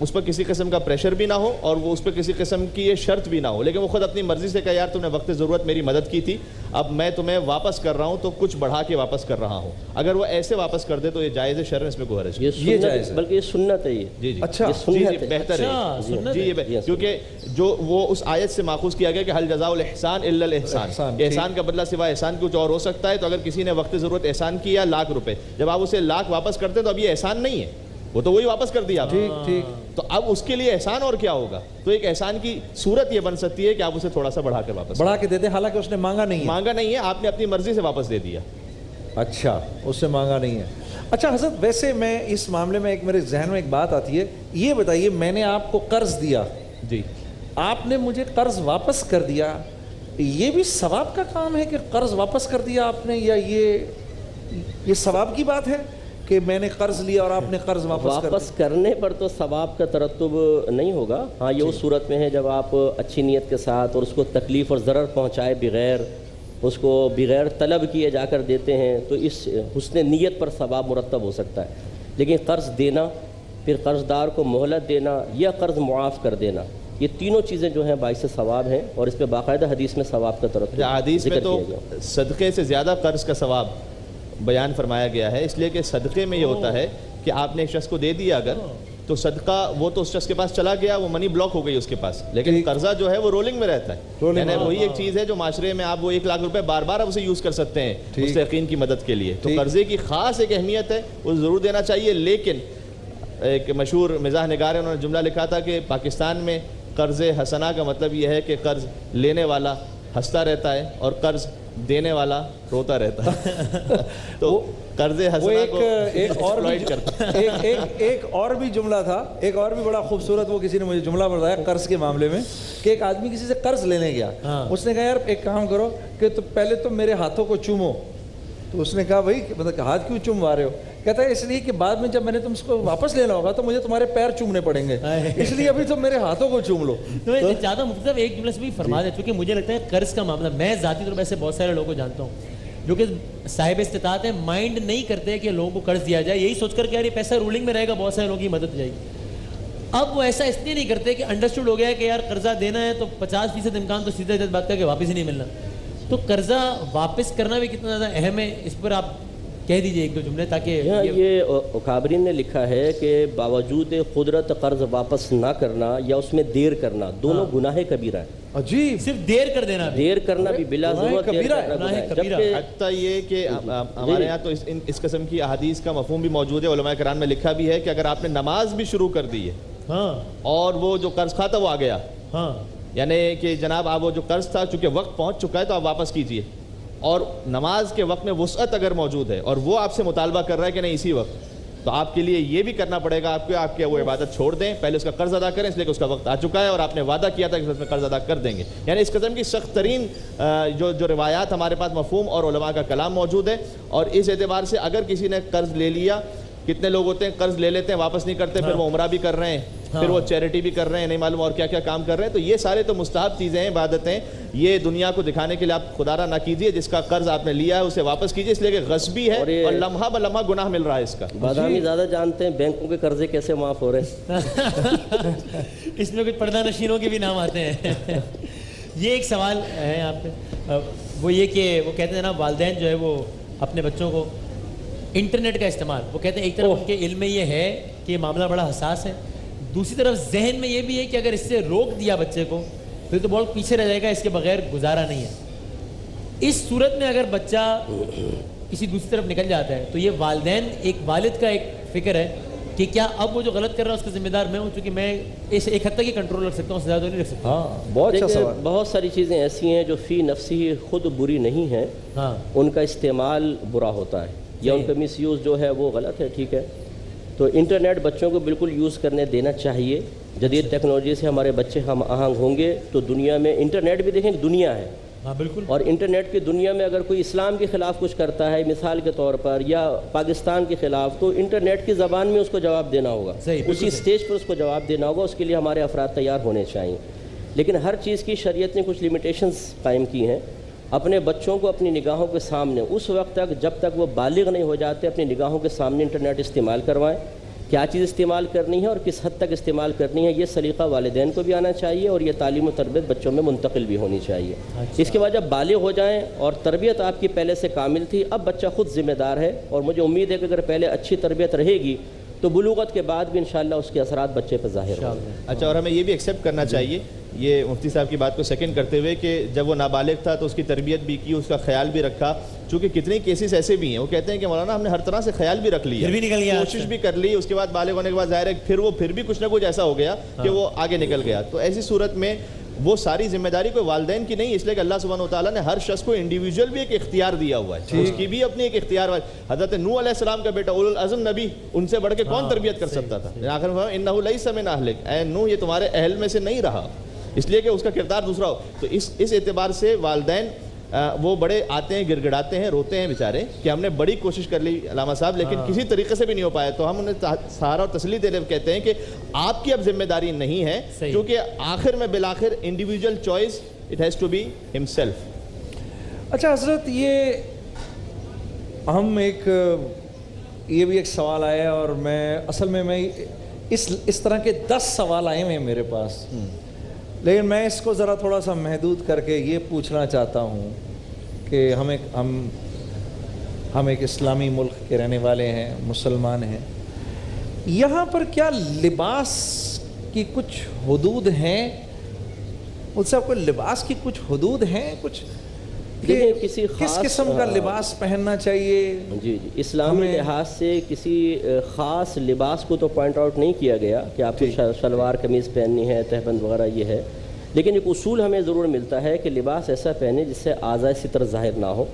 Speaker 9: اس پر کسی قسم کا پریشر بھی نہ ہو اور وہ اس پہ کسی قسم کی یہ شرط بھی نہ ہو, لیکن وہ خود اپنی مرضی سے کہا یار تم نے وقت ضرورت میری مدد کی تھی, اب میں تمہیں واپس کر رہا ہوں تو کچھ بڑھا کے واپس کر رہا ہوں, اگر وہ ایسے واپس کر دے تو یہ جائز ہے شرعن, اس میں کوئی حرج نہیں.
Speaker 10: یہ جائز ہے, بلکہ یہ سنت ہے. یہ
Speaker 9: جی جی
Speaker 1: اچھا
Speaker 9: جی بہتر ہے جی, یہ کیونکہ جو وہ اس آیت سے ماخوذ کیا گیا کہ حل جزاء الاحسان الا الاحسان, احسان کا بدلہ سوائے احسان کچھ اور ہو سکتا ہے. تو اگر کسی نے وقت ضرورت احسان کیا ₹1,00,000, جب آپ اسے $1,00,000 واپس کرتے ہیں تو اب یہ احسان نہیں ہے, وہ تو وہی واپس کر دیا آپ نے.
Speaker 1: ٹھیک,
Speaker 9: تو اب اس کے لیے احسان اور کیا ہوگا؟ تو ایک احسان کی صورت یہ بن سکتی ہے کہ آپ اسے تھوڑا سا بڑھا کر واپس
Speaker 1: بڑھا کے دے دیں, حالانکہ اس نے مانگا نہیں ہے,
Speaker 9: آپ نے اپنی مرضی سے واپس دے دیا.
Speaker 1: اچھا, اس سے مانگا نہیں ہے. اچھا حضرت, ویسے میں اس معاملے میں ایک میرے ذہن میں ایک بات آتی ہے, یہ بتائیے میں نے آپ کو قرض دیا,
Speaker 9: جی
Speaker 1: آپ نے مجھے قرض واپس کر دیا, یہ بھی ثواب کا کام ہے کہ قرض واپس کر دیا آپ نے, یا یہ ثواب کی بات ہے کہ میں نے قرض لیا اور آپ نے قرض واپس
Speaker 10: کرنے پر تو ثواب کا ترتب نہیں ہوگا. ہاں, یہ اس صورت میں ہے جب آپ اچھی نیت کے ساتھ اور اس کو تکلیف اور ضرر پہنچائے بغیر, اس کو بغیر طلب کیے جا کر دیتے ہیں, تو اس حسن نیت پر ثواب مرتب ہو سکتا ہے. لیکن قرض دینا, پھر قرض دار کو مہلت دینا یا قرض معاف کر دینا, یہ تینوں چیزیں جو ہیں باعث ثواب ہیں, اور اس پہ باقاعدہ حدیث میں ثواب کا ترتب
Speaker 9: حدیث میں تو صدقے سے زیادہ قرض کا ثواب بیان فرمایا گیا ہے, اس لیے کہ صدقے میں یہ ہوتا ہے کہ آپ نے ایک شخص کو دے دیا اگر, تو صدقہ وہ تو اس شخص کے پاس چلا گیا, وہ منی بلاک ہو گئی اس کے پاس, لیکن قرضہ جو ہے وہ رولنگ میں رہتا ہے. یعنی وہی ایک چیز ہے جو معاشرے میں آپ وہ ₹1,00,000 بار بار آپ اسے یوز کر سکتے ہیں مستحقین کی مدد کے لیے. تو قرضے کی خاص ایک اہمیت ہے, وہ ضرور دینا چاہیے. لیکن ایک مشہور مزاح نگار ہے, انہوں نے جملہ لکھا تھا کہ پاکستان میں قرض حسنہ کا مطلب یہ ہے کہ قرض لینے والا ہنستا رہتا ہے اور قرض دینے والا روتا رہتا ہے. تو قرض حسنہ کو ایکسپلائٹ کرتا ہے.
Speaker 1: ایک اور بھی جملہ تھا, ایک اور بھی بڑا خوبصورت, وہ کسی نے مجھے جملہ بتایا قرض کے معاملے میں, کہ ایک آدمی کسی سے قرض لینے گیا, اس نے کہا یار ایک کام کرو کہ تو پہلے تو میرے ہاتھوں کو چومو. تو اس نے کہا بھائی مطلب ہاتھ کیوں چوموا رہے ہو؟ کہتا ہے اس لیے کہ بعد میں جب میں نے تم کو واپس لینا ہوگا تو مجھے تمہارے پیر چومنے پڑیں گے, اس لیے ابھی تم میرے ہاتھوں کو چوم لو.
Speaker 2: میں چاہتا ہوں مفتی صاحب ایک جملے سے بھی فرما دیں, چونکہ مجھے لگتا ہے قرض کا معاملہ, میں ذاتی طور پر ایسے بہت سارے لوگوں کو جانتا ہوں جو کہ صاحب استطاعت ہیں, مائنڈ نہیں کرتے کہ لوگوں کو قرض دیا جائے, یہی سوچ کر کہ یار یہ پیسہ رولنگ میں رہے گا, بہت سارے لوگوں کی مدد ہو جائے گی. اب وہ ایسا اس لیے نہیں کرتے کہ انڈرسٹوڈ ہو گیا ہے کہ یار قرضہ دینا ہے تو 50% امکان تو سیدھے بات کر کے واپس ہی نہیں ملنا. تو قرضہ واپس کرنا بھی کتنا زیادہ اہم ہے, اس پر آپ کہہ دیجئے ایک دو جملے تاکہ.
Speaker 10: یہ اکابرین نے لکھا ہے کہ باوجود قدرت قرض واپس نہ کرنا یا اس میں دیر کرنا دونوں گناہ کبیرہ ہے.
Speaker 1: عجیب,
Speaker 2: صرف دیر کر دینا,
Speaker 10: دیر کرنا بھی بلا ضرورت دیر کرنا ہے.
Speaker 9: حتیٰ یہ کہ ہمارے یہاں تو اس قسم کی احادیث کا مفہوم بھی موجود ہے, علماء کرام میں لکھا بھی ہے کہ اگر آپ نے نماز بھی شروع کر دی ہے اور وہ جو قرض خواہ تھا وہ آ گیا, یعنی کہ جناب آپ وہ جو قرض تھا چونکہ وقت پہنچ چکا ہے تو آپ واپس کیجئے, اور نماز کے وقت میں وسعت اگر موجود ہے اور وہ آپ سے مطالبہ کر رہا ہے کہ نہیں اسی وقت, تو آپ کے لیے یہ بھی کرنا پڑے گا آپ کے وہ عبادت چھوڑ دیں, پہلے اس کا قرض ادا کریں, اس لیے کہ اس کا وقت آ چکا ہے اور آپ نے وعدہ کیا تھا کہ اس میں قرض ادا کر دیں گے. یعنی اس قسم کی سخت ترین جو روایات ہمارے پاس مفہوم اور علماء کا کلام موجود ہے. اور اس اعتبار سے اگر کسی نے قرض لے لیا, کتنے لوگ ہوتے ہیں قرض لے لیتے ہیں واپس نہیں کرتے, پھر وہ عمرہ بھی کر رہے ہیں, پھر وہ چیریٹی بھی کر رہے ہیں, نہیں معلوم اور کیا کیا کام کر رہے ہیں. تو یہ سارے تو مستحب چیزیں ہیں, عبادتیں, یہ دنیا کو دکھانے کے لیے آپ خدا را نہ کیجیے. جس کا قرض آپ نے لیا ہے اسے واپس کیجیے, اس لیے کہ غصبی ہے اور لمحہ بلمحہ گناہ مل رہا ہے اس کا.
Speaker 10: بادامی زیادہ جانتے ہیں بینکوں کے قرضے کیسے معاف ہو رہے ہیں.
Speaker 2: اس میں کچھ پردہ نشینوں کے بھی نام آتے ہیں. یہ ایک سوال ہے آپ پہ, وہ یہ کہ وہ کہتے ہیں نا والدین جو ہے وہ اپنے بچوں کو انٹرنیٹ کا استعمال, وہ کہتے ہیں ایک طرف ان کے علم میں یہ ہے کہ یہ معاملہ بڑا حساس ہے, دوسری طرف ذہن میں یہ بھی ہے کہ اگر اس سے روک دیا بچے کو پھر تو بہت پیچھے رہ جائے گا, اس کے بغیر گزارا نہیں ہے. اس صورت میں اگر بچہ کسی دوسری طرف نکل جاتا ہے تو یہ والدین, ایک والد کا ایک فکر ہے کہ کیا اب وہ جو غلط کر رہا ہے اس کا ذمہ دار میں ہوں, چونکہ میں اس ایک حد تک ہی کنٹرول رکھ سکتا ہوں, زیادہ نہیں رکھ سکتا.
Speaker 1: ہاں, بہت اچھا سوال.
Speaker 10: بہت ساری چیزیں ایسی ہیں جو فی نفسی خود بری نہیں ہیں, ان کا استعمال برا ہوتا ہے یا ان کا مس یوز جو ہے وہ غلط ہے. ٹھیک ہے, تو انٹرنیٹ بچوں کو بالکل یوز کرنے دینا چاہیے. جدید ٹیکنالوجی سے ہمارے بچے ہم آہنگ ہوں گے تو دنیا میں انٹرنیٹ بھی دیکھیں دنیا ہے.
Speaker 2: بالکل.
Speaker 10: اور انٹرنیٹ کی دنیا میں اگر کوئی اسلام کے خلاف کچھ کرتا ہے مثال کے طور پر یا پاکستان کے خلاف, تو انٹرنیٹ کی زبان میں اس کو جواب دینا ہوگا, اسی سٹیج پر اس کو جواب دینا ہوگا. اس کے لیے ہمارے افراد تیار ہونے چاہیے. لیکن ہر چیز کی شریعت نے کچھ لیمیٹیشنز قائم کی ہیں. اپنے بچوں کو اپنی نگاہوں کے سامنے اس وقت تک جب تک وہ بالغ نہیں ہو جاتے اپنی نگاہوں کے سامنے انٹرنیٹ استعمال کروائیں. کیا چیز استعمال کرنی ہے اور کس حد تک استعمال کرنی ہے، یہ سلیقہ والدین کو بھی آنا چاہیے اور یہ تعلیم و تربیت بچوں میں منتقل بھی ہونی چاہیے۔ اس کے بعد جب بالغ ہو جائیں اور تربیت آپ کی پہلے سے کامل تھی، اب بچہ خود ذمہ دار ہے، اور مجھے امید ہے کہ اگر پہلے اچھی تربیت رہے گی تو بلوغت کے بعد بھی انشاءاللہ اس کے اثرات بچے پر ظاہر ہوں گے۔
Speaker 9: اچھا، اور ہمیں یہ بھی ایکسیپٹ کرنا چاہیے، یہ مفتی صاحب کی بات کو سیکنڈ کرتے ہوئے، کہ جب وہ نابالغ تھا تو اس کی تربیت بھی کی، اس کا خیال بھی رکھا، چونکہ کتنے کیسز ایسے بھی ہیں وہ کہتے ہیں کہ مولانا ہم نے ہر طرح سے خیال بھی رکھ لیا،
Speaker 2: پھر بھی نکل گیا،
Speaker 9: کوشش بھی کر لی، اس کے بعد بالغ ہونے کے بعد ظاہر ہے پھر بھی کچھ نہ کچھ ایسا ہو گیا کہ وہ آگے نکل گیا۔ تو ایسی صورت میں وہ ساری ذمہ داری کوئی والدین کی نہیں، اس لیے کہ اللہ سبحانہ و تعالیٰ نے ہر شخص کو انڈیویجول بھی ایک اختیار دیا ہوا ہے، اس کی بھی اپنی ایک اختیار ہے۔ حضرت نوح علیہ السلام کا بیٹا اولو العزم نبی، ان سے بڑھ کے کون تربیت کر سکتا تھا؟ آخر میں انہ لیس من اہلک، اے نوح یہ تمہارے اہل میں سے نہیں رہا، اس لیے کہ اس کا کردار دوسرا ہو۔ تو اس اعتبار سے والدین وہ بڑے آتے ہیں، گڑ گڑاتے ہیں، روتے ہیں بیچارے کہ ہم نے بڑی کوشش کر لی علامہ صاحب، لیکن کسی طریقے سے بھی نہیں ہو پایا۔ تو ہم انہیں سہارا اور تسلی دینے کہتے ہیں کہ آپ کی اب ذمہ داری نہیں ہے، کیونکہ آخر میں بالآخر individual choice it has to be himself.
Speaker 1: اچھا حضرت، یہ ہم یہ بھی ایک سوال آیا، اور میں اصل میں اس طرح کے 10 سوال آئے ہیں میرے پاس، لیکن میں اس کو ذرا تھوڑا سا محدود کر کے یہ پوچھنا چاہتا ہوں کہ ہم ایک اسلامی ملک کے رہنے والے ہیں، مسلمان ہیں، یہاں پر کیا لباس کی کچھ حدود ہیں؟ مجھ سے کوئی لباس کی کچھ حدود ہیں کچھ؟ کس قسم کا لباس پہننا چاہیے؟
Speaker 10: جی اسلامی لحاظ سے کسی خاص لباس کو تو پوائنٹ آؤٹ نہیں کیا گیا کہ آپ کو شلوار قمیض پہننی ہے، تہبند وغیرہ یہ ہے، لیکن ایک اصول ہمیں ضرور ملتا ہے کہ لباس ایسا پہنے جس سے اعضاء ستر ظاہر نہ ہو،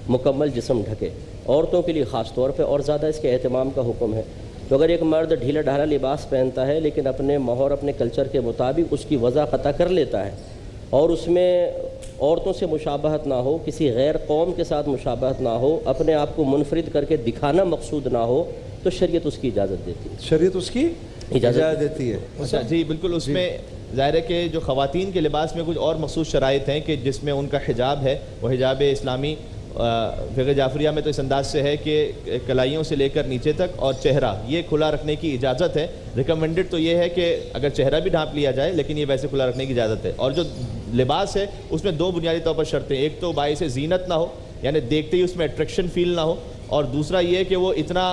Speaker 10: مکمل جسم ڈھکے۔ عورتوں کے لیے خاص طور پہ اور زیادہ اس کے اہتمام کا حکم ہے۔ تو اگر ایک مرد ڈھیلا ڈھالا لباس پہنتا ہے لیکن اپنے ماحول اپنے کلچر کے مطابق اس کی وضع قطع کر لیتا ہے اور اس میں عورتوں سے مشابہت نہ ہو، کسی غیر قوم کے ساتھ مشابہت نہ ہو، اپنے آپ کو منفرد کر کے دکھانا مقصود نہ ہو، تو شریعت اس کی اجازت دیتی ہے۔
Speaker 1: شریعت اس کی اجازت دیتی ہے۔
Speaker 9: اچھا جی بالکل، اس میں ظاہر ہے کہ جو خواتین کے لباس میں کچھ اور مخصوص شرائط ہیں کہ جس میں ان کا حجاب ہے، وہ حجاب اسلامی فقہ جعفریہ میں تو اس انداز سے ہے کہ کلائیوں سے لے کر نیچے تک اور چہرہ یہ کھلا رکھنے کی اجازت ہے۔ ریکمنڈڈ تو یہ ہے کہ اگر چہرہ بھی ڈھانپ لیا جائے لیکن یہ ویسے کھلا رکھنے کی اجازت ہے۔ اور جو لباس ہے اس میں 2 بنیادی طور پر شرطیں، ایک تو باعث زینت نہ ہو، یعنی دیکھتے ہی اس میں اٹریکشن فیل نہ ہو، اور دوسرا یہ کہ وہ اتنا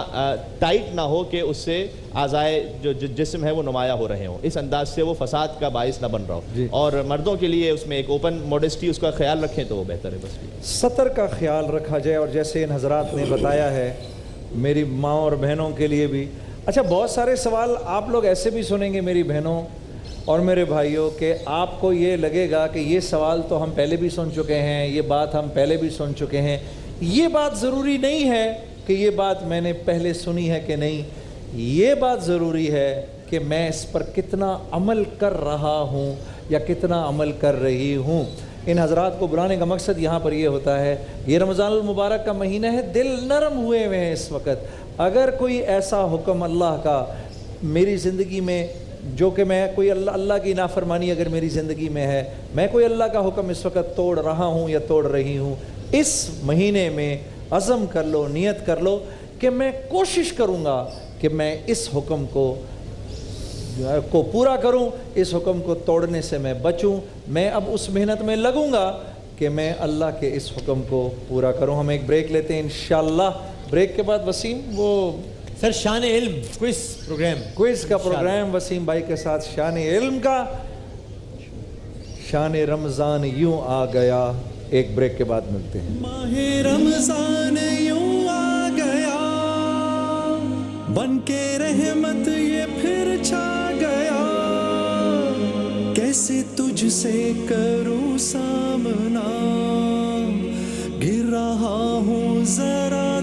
Speaker 9: ٹائٹ نہ ہو کہ اس سے اعضائے جو جسم ہے وہ نمایاں ہو رہے ہوں، اس انداز سے وہ فساد کا باعث نہ بن رہا ہو۔ اور مردوں کے لیے اس میں ایک اوپن موڈسٹی اس کا خیال رکھیں تو وہ بہتر ہے۔ بس
Speaker 1: سطر کا خیال رکھا جائے، اور جیسے ان حضرات نے بتایا ہے میری ماں اور بہنوں کے لیے بھی۔ اچھا، بہت سارے سوال آپ لوگ ایسے بھی سنیں گے میری بہنوں اور میرے بھائیوں کہ آپ کو یہ لگے گا کہ یہ سوال تو ہم پہلے بھی سن چکے ہیں، یہ بات ہم پہلے بھی سن چکے ہیں۔ یہ بات ضروری نہیں ہے کہ یہ بات میں نے پہلے سنی ہے کہ نہیں، یہ بات ضروری ہے کہ میں اس پر کتنا عمل کر رہا ہوں یا کتنا عمل کر رہی ہوں۔ ان حضرات کو بلانے کا مقصد یہاں پر یہ ہوتا ہے، یہ رمضان المبارک کا مہینہ ہے، دل نرم ہوئے ہوئے ہیں اس وقت۔ اگر کوئی ایسا حکم اللہ کا میری زندگی میں جو کہ میں کوئی اللہ کی نافرمانی اگر میری زندگی میں ہے، میں کوئی اللہ کا حکم اس وقت توڑ رہا ہوں یا توڑ رہی ہوں، اس مہینے میں عزم کر لو، نیت کر لو کہ میں کوشش کروں گا کہ میں اس حکم کو پورا کروں، اس حکم کو توڑنے سے میں بچوں۔ میں اب اس محنت میں لگوں گا کہ میں اللہ کے اس حکم کو پورا کروں۔ ہم ایک بریک لیتے ہیں انشاءاللہ۔ بریک کے بعد وسیم وہ
Speaker 2: سر شان علم کوئز
Speaker 1: کا پروگرام وسیم بھائی کے ساتھ شان علم کا، شان رمضان یوں آ گیا۔ ایک بریک کے بعد ملتے ہیں۔
Speaker 7: ماہ رمضان یوں آ گیا، بن کے رحمت یہ پھر چھا گیا، کیسے تجھ سے کروں سامنا، گر رہا ہوں ذرا